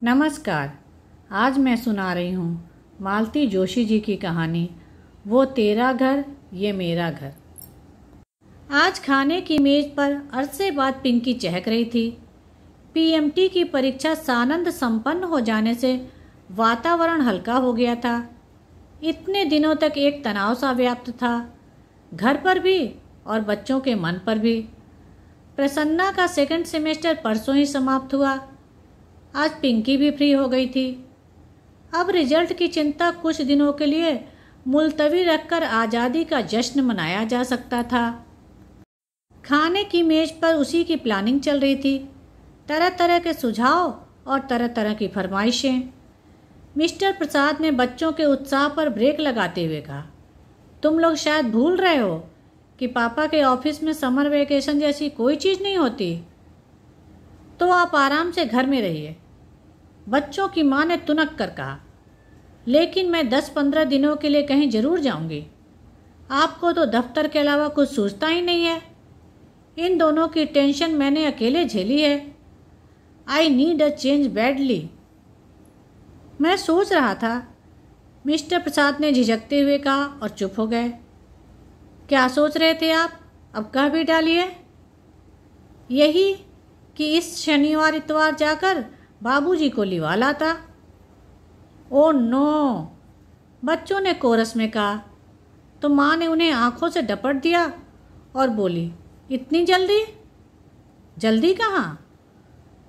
नमस्कार। आज मैं सुना रही हूँ मालती जोशी जी की कहानी वो तेरा घर ये मेरा घर। आज खाने की मेज पर अरसे बाद पिंकी चहक रही थी। पीएमटी की परीक्षा सानंद संपन्न हो जाने से वातावरण हल्का हो गया था। इतने दिनों तक एक तनाव सा व्याप्त था, घर पर भी और बच्चों के मन पर भी। प्रसन्ना का सेकंड सेमेस्टर परसों ही समाप्त हुआ। आज पिंकी भी फ्री हो गई थी। अब रिजल्ट की चिंता कुछ दिनों के लिए मुलतवी रखकर आज़ादी का जश्न मनाया जा सकता था। खाने की मेज पर उसी की प्लानिंग चल रही थी। तरह तरह के सुझाव और तरह तरह की फरमाइशें। मिस्टर प्रसाद ने बच्चों के उत्साह पर ब्रेक लगाते हुए कहा, तुम लोग शायद भूल रहे हो कि पापा के ऑफिस में समर वेकेशन जैसी कोई चीज़ नहीं होती, तो आप आराम से घर में रहिए। बच्चों की माँ ने तुनक कर कहा, लेकिन मैं 10-15 दिनों के लिए कहीं ज़रूर जाऊंगी। आपको तो दफ्तर के अलावा कुछ सूझता ही नहीं है। इन दोनों की टेंशन मैंने अकेले झेली है। I need a change badly. मैं सोच रहा था, मिस्टर प्रसाद ने झिझकते हुए कहा और चुप हो गए। क्या सोच रहे थे आप? अब कह भी डालिए। यही कि इस शनिवार इतवार जाकर बाबूजी को लिवा लाता। ओ नो, बच्चों ने कोरस में कहा। तो माँ ने उन्हें आंखों से डपट दिया और बोली, इतनी जल्दी? जल्दी कहाँ?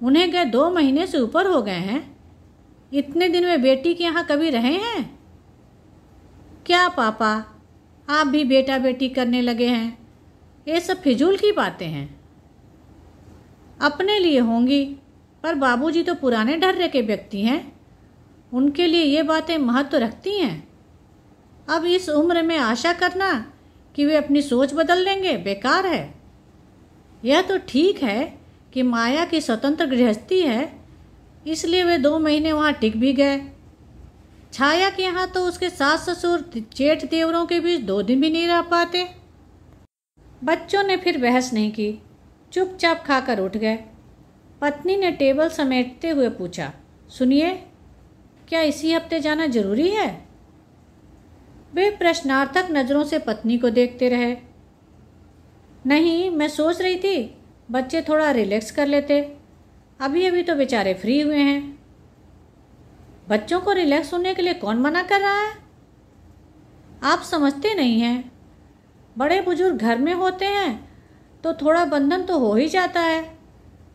उन्हें गए 2 महीने से ऊपर हो गए हैं। इतने दिन वे बेटी के यहाँ कभी रहे हैं? क्या पापा, आप भी बेटा बेटी करने लगे हैं? ये सब फिजूल की बातें हैं। अपने लिए होंगी, पर बाबूजी तो पुराने ढर्रे के व्यक्ति हैं। उनके लिए ये बातें महत्व रखती हैं। अब इस उम्र में आशा करना कि वे अपनी सोच बदल लेंगे बेकार है। यह तो ठीक है कि माया की स्वतंत्र गृहस्थी है, इसलिए वे 2 महीने वहाँ टिक भी गए। छाया के यहाँ तो उसके सास ससुर जेठ देवरों के बीच 2 दिन भी नहीं रह पाते। बच्चों ने फिर बहस नहीं की, चुपचाप खाकर उठ गए। पत्नी ने टेबल समेटते हुए पूछा, सुनिए, क्या इसी हफ्ते जाना जरूरी है? वे प्रश्नार्थक नज़रों से पत्नी को देखते रहे। नहीं, मैं सोच रही थी बच्चे थोड़ा रिलैक्स कर लेते। अभी अभी तो बेचारे फ्री हुए हैं। बच्चों को रिलैक्स होने के लिए कौन मना कर रहा है? आप समझते नहीं हैं। बड़े बुजुर्ग घर में होते हैं तो थोड़ा बंधन तो हो ही जाता है।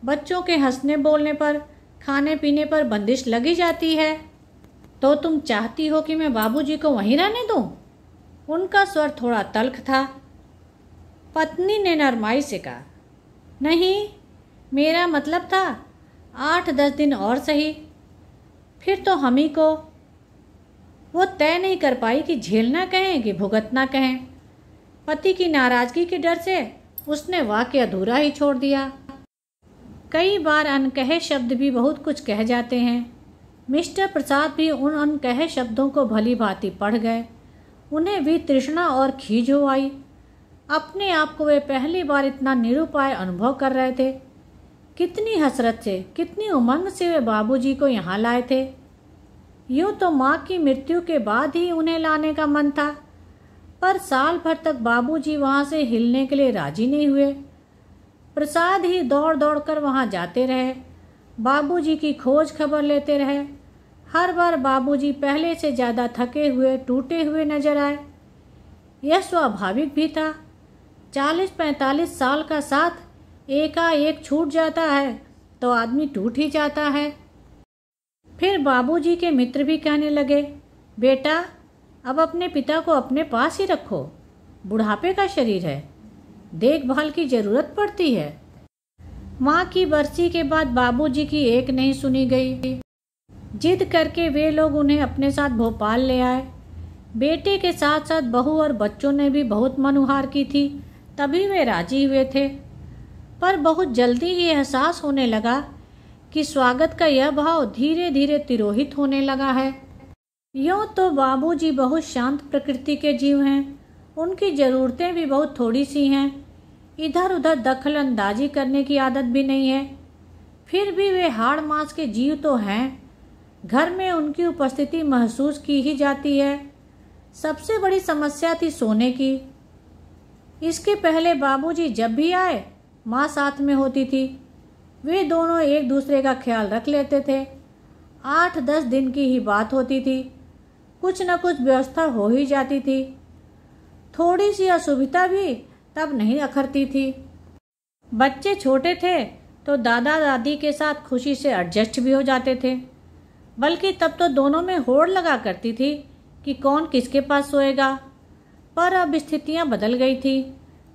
बच्चों के हंसने बोलने पर, खाने पीने पर बंदिश लगी जाती है। तो तुम चाहती हो कि मैं बाबूजी को वहीं रहने दूं? उनका स्वर थोड़ा तल्ख था। पत्नी ने नरमाई से कहा, नहीं, मेरा मतलब था 8-10 दिन और सही। फिर तो हम ही को। वो तय नहीं कर पाई कि झेलना कहें कि भुगतना कहें। पति की नाराज़गी के डर से उसने वाक्य अधूरा ही छोड़ दिया। कई बार अनकहे शब्द भी बहुत कुछ कह जाते हैं। मिस्टर प्रसाद भी उन अनकहे शब्दों को भली भांति पढ़ गए। उन्हें भी तृष्णा और खीज हो आई। अपने आप को वे पहली बार इतना निरुपाय अनुभव कर रहे थे। कितनी हसरत से, कितनी उमंग से वे बाबूजी को यहाँ लाए थे। यूँ तो माँ की मृत्यु के बाद ही उन्हें लाने का मन था, पर साल भर तक बाबूजी वहाँ से हिलने के लिए राजी नहीं हुए। प्रसाद ही दौड़ दौड़ कर वहाँ जाते रहे, बाबूजी की खोज खबर लेते रहे। हर बार बाबूजी पहले से ज़्यादा थके हुए, टूटे हुए नजर आए। यह स्वाभाविक भी था। 40-45 साल का साथ एकाएक छूट जाता है तो आदमी टूट ही जाता है। फिर बाबूजी के मित्र भी कहने लगे, बेटा, अब अपने पिता को अपने पास ही रखो। बुढ़ापे का शरीर है, देखभाल की जरूरत पड़ती है। माँ की बरसी के बाद बाबूजी की एक नहीं सुनी गई। जिद करके वे लोग उन्हें अपने साथ भोपाल ले आए। बेटे के साथ साथ बहू और बच्चों ने भी बहुत मनुहार की थी, तभी वे राजी हुए थे। पर बहुत जल्दी ही एहसास होने लगा कि स्वागत का यह भाव धीरे धीरे तिरोहित होने लगा है। यूँ तो बाबूजी बहुत शांत प्रकृति के जीव हैं। उनकी ज़रूरतें भी बहुत थोड़ी सी हैं। इधर उधर दखल अंदाजी करने की आदत भी नहीं है। फिर भी वे हाड़ मांस के जीव तो हैं, घर में उनकी उपस्थिति महसूस की ही जाती है। सबसे बड़ी समस्या थी सोने की। इसके पहले बाबूजी जब भी आए माँ साथ में होती थी। वे दोनों एक दूसरे का ख्याल रख लेते थे। 8-10 दिन की ही बात होती थी, कुछ न कुछ व्यवस्था हो ही जाती थी। थोड़ी सी असुविधा भी तब नहीं अखरती थी। बच्चे छोटे थे तो दादा दादी के साथ खुशी से एडजस्ट भी हो जाते थे, बल्कि तब तो दोनों में होड़ लगा करती थी कि कौन किसके पास सोएगा। पर अब स्थितियां बदल गई थी।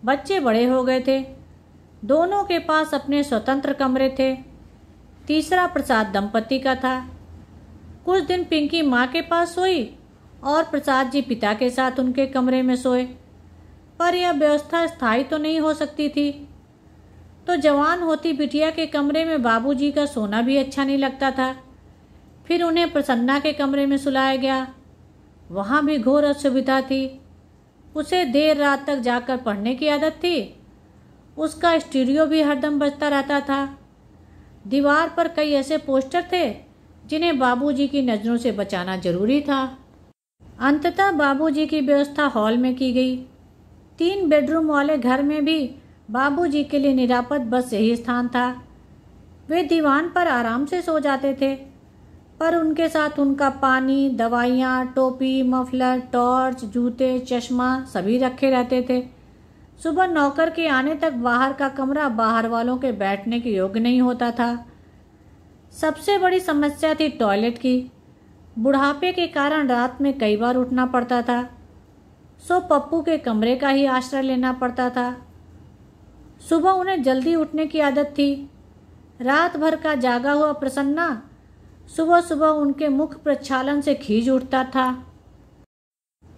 बच्चे बड़े हो गए थे, दोनों के पास अपने स्वतंत्र कमरे थे। तीसरा प्रसाद दंपति का था। कुछ दिन पिंकी माँ के पास सोई और प्रसाद जी पिता के साथ उनके कमरे में सोए। पर यह व्यवस्था स्थायी तो नहीं हो सकती थी, तो जवान होती बिटिया के कमरे में बाबूजी का सोना भी अच्छा नहीं लगता था। फिर उन्हें प्रसन्ना के कमरे में सुलाया गया। वहाँ भी घोर असुविधा थी। उसे देर रात तक जाकर पढ़ने की आदत थी। उसका स्टूडियो भी हरदम बजता रहता था। दीवार पर कई ऐसे पोस्टर थे जिन्हें बाबूजी की नज़रों से बचाना जरूरी था। अंततः बाबूजी की व्यवस्था हॉल में की गई। 3 बेडरूम वाले घर में भी बाबूजी के लिए निरापद बस यही स्थान था। वे दीवान पर आराम से सो जाते थे, पर उनके साथ उनका पानी, दवाइयाँ, टोपी, मफलर, टॉर्च, जूते, चश्मा सभी रखे रहते थे। सुबह नौकर के आने तक बाहर का कमरा बाहर वालों के बैठने के योग्य नहीं होता था। सबसे बड़ी समस्या थी टॉयलेट की। बुढ़ापे के कारण रात में कई बार उठना पड़ता था, सो पप्पू के कमरे का ही आश्रय लेना पड़ता था। सुबह उन्हें जल्दी उठने की आदत थी। रात भर का जागा हुआ प्रसन्ना सुबह सुबह उनके मुख प्रक्षालन से खींच उठता था।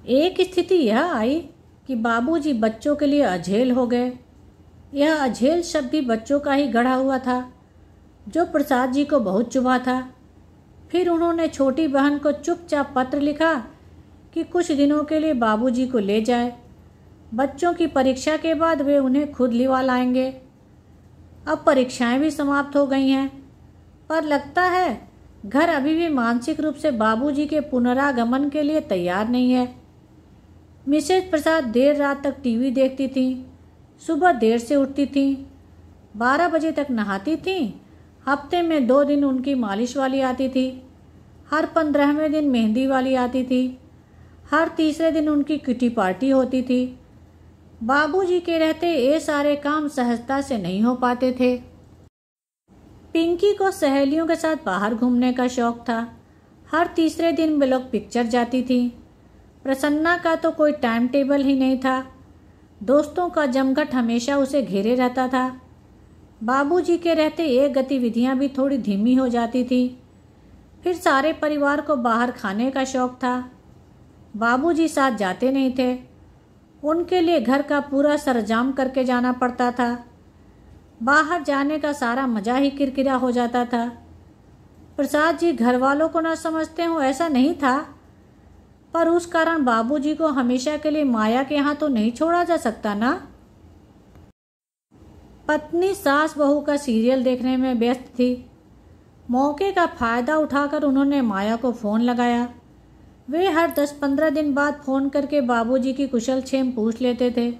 एक स्थिति यह आई कि बाबूजी बच्चों के लिए अझेल हो गए। यह अझेल शब्द भी बच्चों का ही गढ़ा हुआ था, जो प्रसाद जी को बहुत चुभा था। फिर उन्होंने छोटी बहन को चुपचाप पत्र लिखा कि कुछ दिनों के लिए बाबूजी को ले जाए। बच्चों की परीक्षा के बाद वे उन्हें खुद लिवा लाएंगे। अब परीक्षाएं भी समाप्त हो गई हैं, पर लगता है घर अभी भी मानसिक रूप से बाबूजी के पुनरागमन के लिए तैयार नहीं है। मिसेज प्रसाद देर रात तक टीवी देखती थीं, सुबह देर से उठती थीं, 12 बजे तक नहाती थीं। हफ्ते में 2 दिन उनकी मालिश वाली आती थी। हर 15वें दिन मेहंदी वाली आती थी। हर तीसरे दिन उनकी किटी पार्टी होती थी। बाबूजी के रहते ये सारे काम सहजता से नहीं हो पाते थे। पिंकी को सहेलियों के साथ बाहर घूमने का शौक था। हर तीसरे दिन वे लोग पिक्चर जाती थी। प्रसन्ना का तो कोई टाइम टेबल ही नहीं था। दोस्तों का जमघट हमेशा उसे घेरे रहता था। बाबूजी के रहते ये गतिविधियां भी थोड़ी धीमी हो जाती थी। फिर सारे परिवार को बाहर खाने का शौक था। बाबूजी साथ जाते नहीं थे। उनके लिए घर का पूरा सरंजाम करके जाना पड़ता था। बाहर जाने का सारा मजा ही किरकिरा हो जाता था। प्रसाद जी घर वालों को न समझते हो ऐसा नहीं था, पर उस कारण बाबूजी को हमेशा के लिए माया के यहाँ तो नहीं छोड़ा जा सकता ना। पत्नी सास बहू का सीरियल देखने में व्यस्त थी। मौके का फायदा उठाकर उन्होंने माया को फ़ोन लगाया। वे हर 10-15 दिन बाद फ़ोन करके बाबूजी की कुशल क्षेम पूछ लेते थे,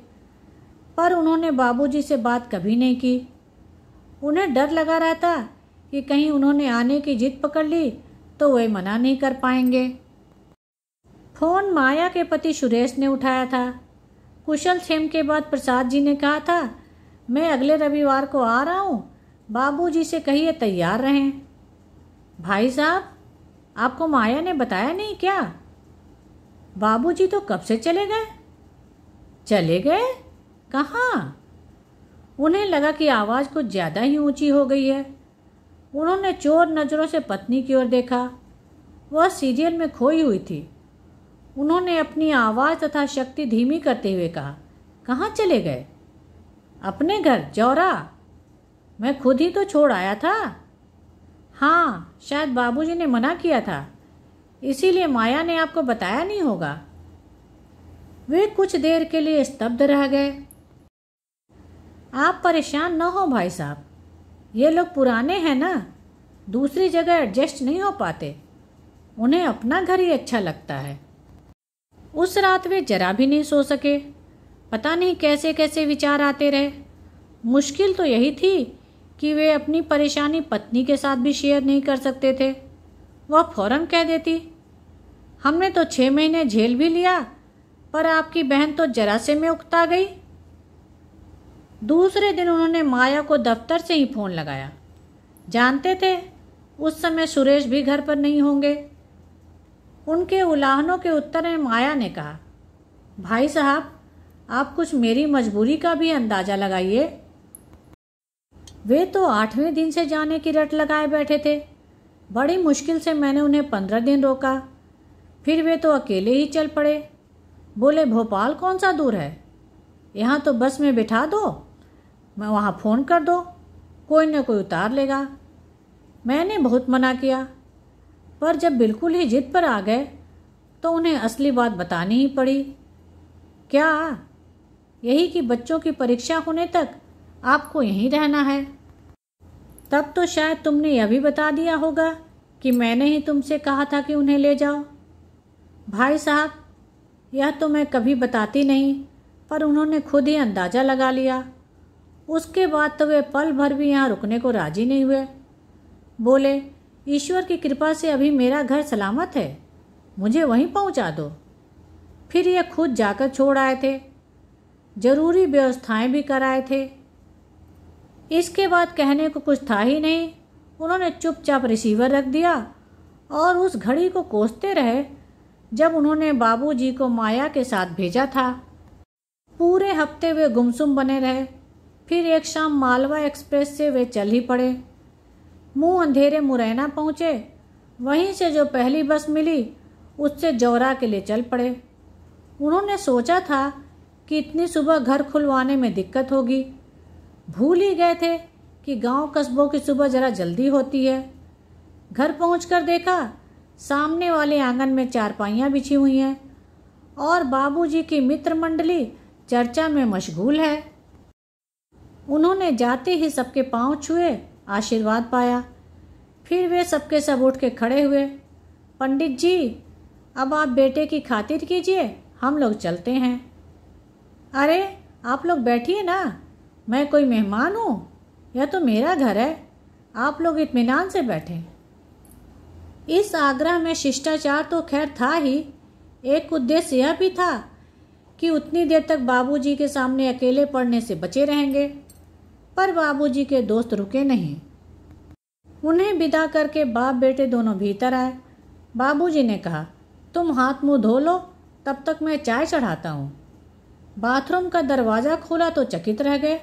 पर उन्होंने बाबूजी से बात कभी नहीं की। उन्हें डर लगा रहता कि कहीं उन्होंने आने की जिद पकड़ ली तो वे मना नहीं कर पाएंगे। फ़ोन माया के पति सुरेश ने उठाया था। कुशल क्षेम के बाद प्रसाद जी ने कहा था, मैं अगले रविवार को आ रहा हूँ, बाबूजी से कहिए तैयार रहें। भाई साहब, आपको माया ने बताया नहीं क्या? बाबूजी तो कब से चले गए? चले गए? कहाँ? उन्हें लगा कि आवाज़ कुछ ज़्यादा ही ऊंची हो गई है। उन्होंने चोर नज़रों से पत्नी की ओर देखा। वह सीरियल में खोई हुई थी। उन्होंने अपनी आवाज़ तथा शक्ति धीमी करते हुए कहा, कहाँ चले गए? अपने घर जौरा। मैं खुद ही तो छोड़ आया था। हाँ, शायद बाबूजी ने मना किया था, इसीलिए माया ने आपको बताया नहीं होगा। वे कुछ देर के लिए स्तब्ध रह गए। आप परेशान न हो भाई साहब, ये लोग पुराने हैं ना, दूसरी जगह एडजस्ट नहीं हो पाते। उन्हें अपना घर ही अच्छा लगता है। उस रात वे जरा भी नहीं सो सके। पता नहीं कैसे कैसे विचार आते रहे। मुश्किल तो यही थी कि वे अपनी परेशानी पत्नी के साथ भी शेयर नहीं कर सकते थे। वह फौरन कह देती, हमने तो 6 महीने झेल भी लिया, पर आपकी बहन तो जरा से में उकता गई। दूसरे दिन उन्होंने माया को दफ्तर से ही फ़ोन लगाया। जानते थे उस समय सुरेश भी घर पर नहीं होंगे। उनके उलाहनों के उत्तर में माया ने कहा, भाई साहब, आप कुछ मेरी मजबूरी का भी अंदाज़ा लगाइए। वे तो 8वें दिन से जाने की रट लगाए बैठे थे। बड़ी मुश्किल से मैंने उन्हें 15 दिन रोका, फिर वे तो अकेले ही चल पड़े। बोले, भोपाल कौन सा दूर है, यहाँ तो बस में बिठा दो, मैं वहाँ फ़ोन कर दो, कोई न कोई उतार लेगा। मैंने बहुत मना किया, पर जब बिल्कुल ही जिद पर आ गए तो उन्हें असली बात बतानी ही पड़ी। क्या? यही कि बच्चों की परीक्षा होने तक आपको यहीं रहना है। तब तो शायद तुमने यह भी बता दिया होगा कि मैंने ही तुमसे कहा था कि उन्हें ले जाओ। भाई साहब, यह तो मैं कभी बताती नहीं, पर उन्होंने खुद ही अंदाज़ा लगा लिया। उसके बाद तो वे पल भर भी यहाँ रुकने को राजी नहीं हुए। बोले, ईश्वर की कृपा से अभी मेरा घर सलामत है, मुझे वहीं पहुँचा दो। फिर ये खुद जाकर छोड़ आए थे, जरूरी व्यवस्थाएं भी कराए थे। इसके बाद कहने को कुछ था ही नहीं। उन्होंने चुपचाप रिसीवर रख दिया और उस घड़ी को कोसते रहे जब उन्होंने बाबूजी को माया के साथ भेजा था। पूरे हफ्ते वे गुमसुम बने रहे। फिर एक शाम मालवा एक्सप्रेस से वे चल ही पड़े। मुंह अंधेरे मुरैना पहुँचे। वहीं से जो पहली बस मिली उससे जौरा के लिए चल पड़े। उन्होंने सोचा था कि इतनी सुबह घर खुलवाने में दिक्कत होगी। भूल ही गए थे कि गांव कस्बों की सुबह ज़रा जल्दी होती है। घर पहुंचकर देखा सामने वाले आंगन में चारपाइयाँ बिछी हुई हैं और बाबूजी की मित्र मंडली चर्चा में मशगूल है। उन्होंने जाते ही सबके पांव छुए, आशीर्वाद पाया। फिर वे सबके सब उठ के खड़े हुए। पंडित जी, अब आप बेटे की खातिर कीजिए, हम लोग चलते हैं। अरे आप लोग बैठिए ना, मैं कोई मेहमान हूँ? यह तो मेरा घर है, आप लोग इत्मीनान से बैठें। इस आग्रह में शिष्टाचार तो खैर था ही, एक उद्देश्य यह भी था कि उतनी देर तक बाबूजी के सामने अकेले पड़ने से बचे रहेंगे। पर बाबूजी के दोस्त रुके नहीं। उन्हें विदा करके बाप बेटे दोनों भीतर आए। बाबूजी ने कहा, तुम हाथ मुंह धो लो, तब तक मैं चाय चढ़ाता हूँ। बाथरूम का दरवाज़ा खोला तो चकित रह गए।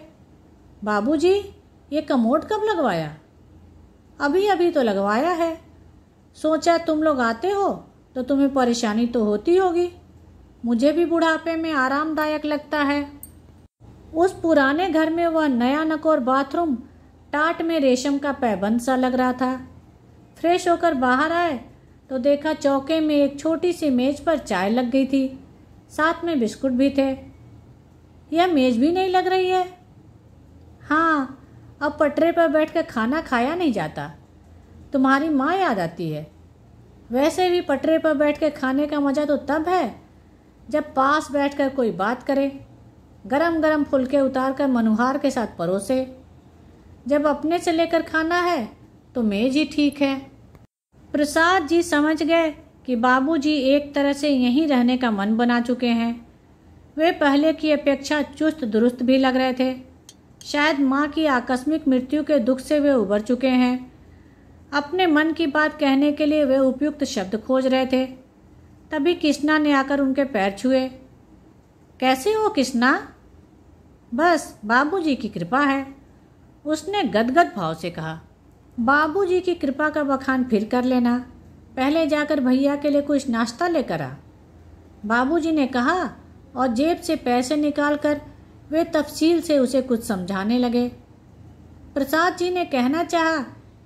बाबूजी, ये कमोड कब लगवाया? अभी अभी तो लगवाया है। सोचा तुम लोग आते हो तो तुम्हें परेशानी तो होती होगी, मुझे भी बुढ़ापे में आरामदायक लगता है। उस पुराने घर में वह नया नकोर बाथरूम टाट में रेशम का पैबंद सा लग रहा था। फ्रेश होकर बाहर आए तो देखा चौके में एक छोटी सी मेज पर चाय लग गई थी, साथ में बिस्कुट भी थे। यह मेज भी नहीं लग रही है। हाँ, अब पटरे पर बैठकर खाना खाया नहीं जाता। तुम्हारी माँ याद आती है। वैसे भी पटरे पर बैठकर खाने का मज़ा तो तब है जब पास बैठकर कोई बात करे, गरम गरम फुलके उतार कर मनुहार के साथ परोसे। जब अपने से लेकर खाना है तो मेज ही ठीक है। प्रसाद जी समझ गए कि बाबूजी एक तरह से यहीं रहने का मन बना चुके हैं। वे पहले की अपेक्षा चुस्त दुरुस्त भी लग रहे थे। शायद माँ की आकस्मिक मृत्यु के दुख से वे उबर चुके हैं। अपने मन की बात कहने के लिए वे उपयुक्त शब्द खोज रहे थे। तभी कृष्णा ने आकर उनके पैर छुए। कैसे हो कृष्णा? बस बाबूजी की कृपा है, उसने गदगद भाव से कहा। बाबूजी की कृपा का बखान फिर कर लेना, पहले जाकर भैया के लिए कुछ नाश्ता लेकर आ, बाबूजी ने कहा और जेब से पैसे निकालकर वे तफसील से उसे कुछ समझाने लगे। प्रसाद जी ने कहना चाहा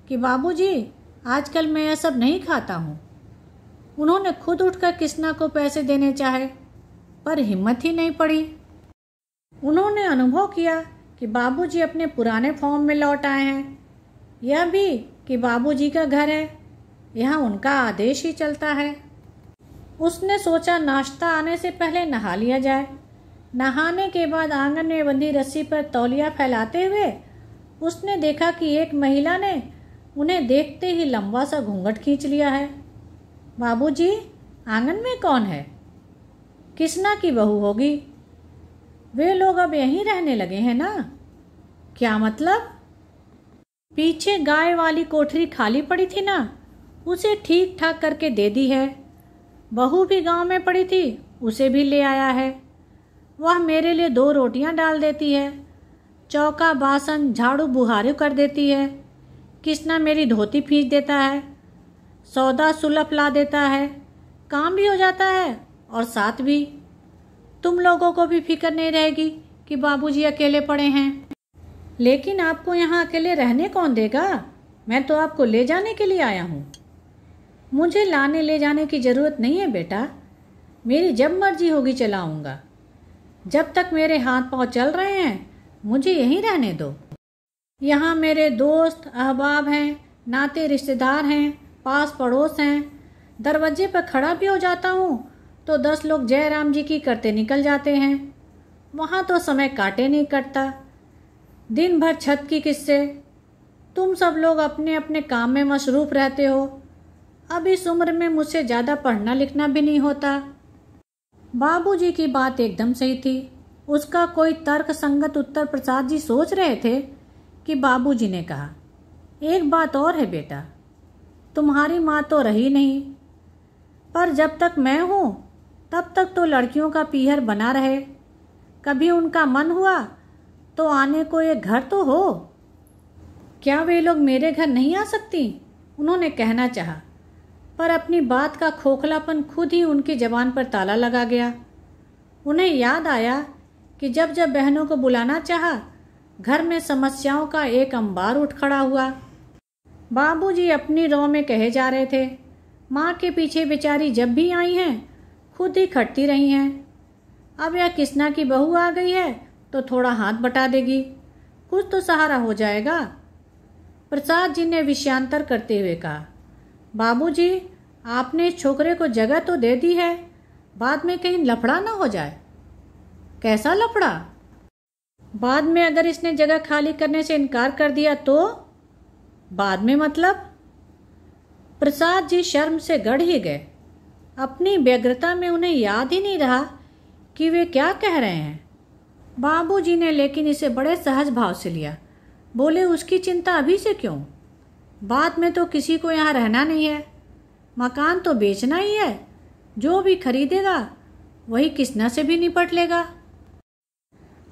कि बाबूजी, आजकल मैं यह सब नहीं खाता हूँ। उन्होंने खुद उठकर कृष्णा को पैसे देने चाहे, पर हिम्मत ही नहीं पड़ी। उन्होंने अनुभव किया कि बाबूजी अपने पुराने फॉर्म में लौट आए हैं। यह भी कि बाबूजी का घर है, यहाँ उनका आदेश ही चलता है। उसने सोचा नाश्ता आने से पहले नहा लिया जाए। नहाने के बाद आंगन में बंधी रस्सी पर तौलिया फैलाते हुए उसने देखा कि एक महिला ने उन्हें देखते ही लंबा सा घूंघट खींच लिया है। बाबूजी, आंगन में कौन है? किसना की बहू होगी। वे लोग अब यहीं रहने लगे हैं ना? क्या मतलब? पीछे गाय वाली कोठरी खाली पड़ी थी ना, उसे ठीक ठाक करके दे दी है। बहू भी गांव में पड़ी थी, उसे भी ले आया है। वह मेरे लिए 2 रोटियां डाल देती है, चौका बासन झाड़ू बुहारू कर देती है। किसना मेरी धोती खींच देता है, सौदा सुलभ ला देता है, काम भी हो जाता है और साथ भी तुम लोगों को भी फिक्र नहीं रहेगी कि बाबूजी अकेले पड़े हैं। लेकिन आपको यहाँ अकेले रहने कौन देगा? मैं तो आपको ले जाने के लिए आया हूँ। मुझे लाने ले जाने की ज़रूरत नहीं है बेटा, मेरी जब मर्जी होगी चलाऊँगा। जब तक मेरे हाथ पाँव चल रहे हैं मुझे यहीं रहने दो। यहाँ मेरे दोस्त अहबाब हैं, नाते रिश्तेदार हैं, पास पड़ोस हैं। दरवाजे पर खड़ा भी हो जाता हूँ तो 10 लोग जय राम जी की करते निकल जाते हैं। वहाँ तो समय काटे नहीं कटता, दिन भर छत की किस्से। तुम सब लोग अपने अपने काम में मशरूफ़ रहते हो। अब इस उम्र में मुझसे ज़्यादा पढ़ना लिखना भी नहीं होता। बाबूजी की बात एकदम सही थी। उसका कोई तर्क संगत उत्तर प्रसाद जी सोच रहे थे कि बाबूजी ने कहा, एक बात और है बेटा, तुम्हारी माँ तो रही नहीं, पर जब तक मैं हूँ तब तक तो लड़कियों का पीहर बना रहे। कभी उनका मन हुआ तो आने को एक घर तो हो। क्या वे लोग मेरे घर नहीं आ सकती? उन्होंने कहना चाहा, पर अपनी बात का खोखलापन खुद ही उनकी जबान पर ताला लगा गया। उन्हें याद आया कि जब जब बहनों को बुलाना चाहा, घर में समस्याओं का एक अंबार उठ खड़ा हुआ। बाबूजी अपनी रौ में कहे जा रहे थे, माँ के पीछे बेचारी जब भी आई हैं खुद ही खटती रही हैं। अब यह किसना की बहू आ गई है तो थोड़ा हाथ बटा देगी, कुछ तो सहारा हो जाएगा। प्रसाद जी ने विषयांतर करते हुए कहा, बाबूजी, आपने इस छोकरे को जगह तो दे दी है, बाद में कहीं लफड़ा ना हो जाए। कैसा लफड़ा? बाद में अगर इसने जगह खाली करने से इनकार कर दिया तो? बाद में मतलब? प्रसाद जी शर्म से गड़ ही गए। अपनी व्यग्रता में उन्हें याद ही नहीं रहा कि वे क्या कह रहे हैं। बाबूजी ने लेकिन इसे बड़े सहज भाव से लिया। बोले, उसकी चिंता अभी से क्यों? बाद में तो किसी को यहाँ रहना नहीं है, मकान तो बेचना ही है। जो भी खरीदेगा वही किसना से भी निपट लेगा।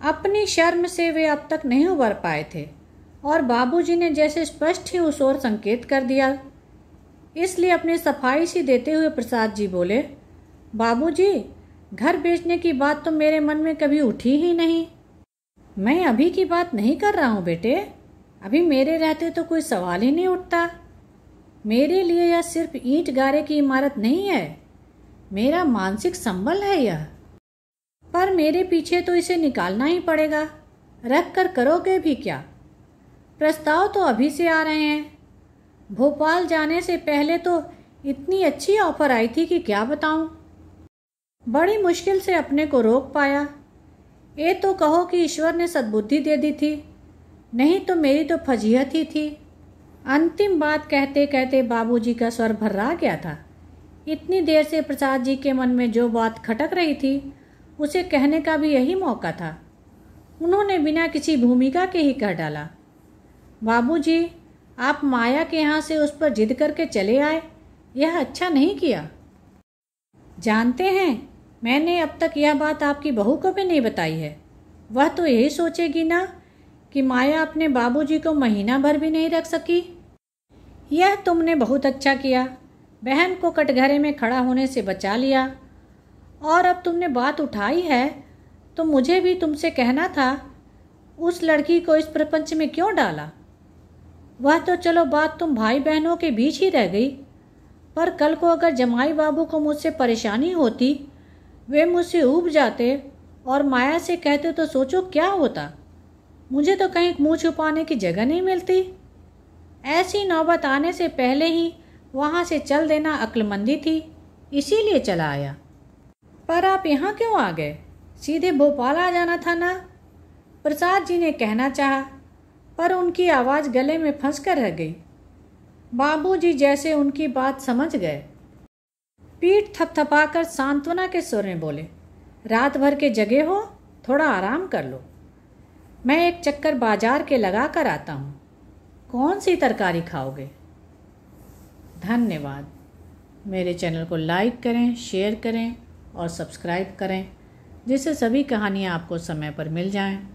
अपनी शर्म से वे अब तक नहीं उबर पाए थे और बाबूजी ने जैसे स्पष्ट ही उस ओर संकेत कर दिया। इसलिए अपनी सफाई सी देते हुए प्रसाद जी बोले, बाबूजी, घर बेचने की बात तो मेरे मन में कभी उठी ही नहीं। मैं अभी की बात नहीं कर रहा हूँ बेटे, अभी मेरे रहते तो कोई सवाल ही नहीं उठता। मेरे लिए यह सिर्फ ईंट गारे की इमारत नहीं है, मेरा मानसिक संबल है यह। पर मेरे पीछे तो इसे निकालना ही पड़ेगा, रख कर करोगे भी क्या? प्रस्ताव तो अभी से आ रहे हैं। भोपाल जाने से पहले तो इतनी अच्छी ऑफर आई थी कि क्या बताऊं। बड़ी मुश्किल से अपने को रोक पाया। ये तो कहो कि ईश्वर ने सद्बुद्धि दे दी थी, नहीं तो मेरी तो फजीहत ही थी। अंतिम बात कहते कहते बाबूजी का स्वर भर्रा गया था। इतनी देर से प्रसाद जी के मन में जो बात खटक रही थी उसे कहने का भी यही मौका था। उन्होंने बिना किसी भूमिका के ही कह डाला, बाबूजी, आप माया के यहाँ से उस पर जिद करके चले आए, यह अच्छा नहीं किया। जानते हैं, मैंने अब तक यह बात आपकी बहू को भी नहीं बताई है। वह तो यही सोचेगी ना कि माया अपने बाबूजी को महीना भर भी नहीं रख सकी। यह तुमने बहुत अच्छा किया, बहन को कटघरे में खड़ा होने से बचा लिया। और अब तुमने बात उठाई है तो मुझे भी तुमसे कहना था, उस लड़की को इस प्रपंच में क्यों डाला। वह तो चलो बात तुम भाई बहनों के बीच ही रह गई, पर कल को अगर जमाई बाबू को मुझसे परेशानी होती, वे मुझसे ऊब जाते और माया से कहते तो सोचो क्या होता। मुझे तो कहीं मुंह छुपाने की जगह नहीं मिलती। ऐसी नौबत आने से पहले ही वहाँ से चल देना अक्लमंदी थी, इसीलिए चला आया। पर आप यहाँ क्यों आ गए? सीधे भोपाल आ जाना था ना? प्रसाद जी ने कहना चाहा, पर उनकी आवाज़ गले में फंस कर रह गई। बाबूजी जैसे उनकी बात समझ गए। पीठ थपथपाकर सांत्वना के सुर में बोले, रात भर के जगे हो, थोड़ा आराम कर लो। मैं एक चक्कर बाजार के लगा कर आता हूँ। कौन सी तरकारी खाओगे? धन्यवाद। मेरे चैनल को लाइक करें, शेयर करें और सब्सक्राइब करें, जिससे सभी कहानियाँ आपको समय पर मिल जाएं।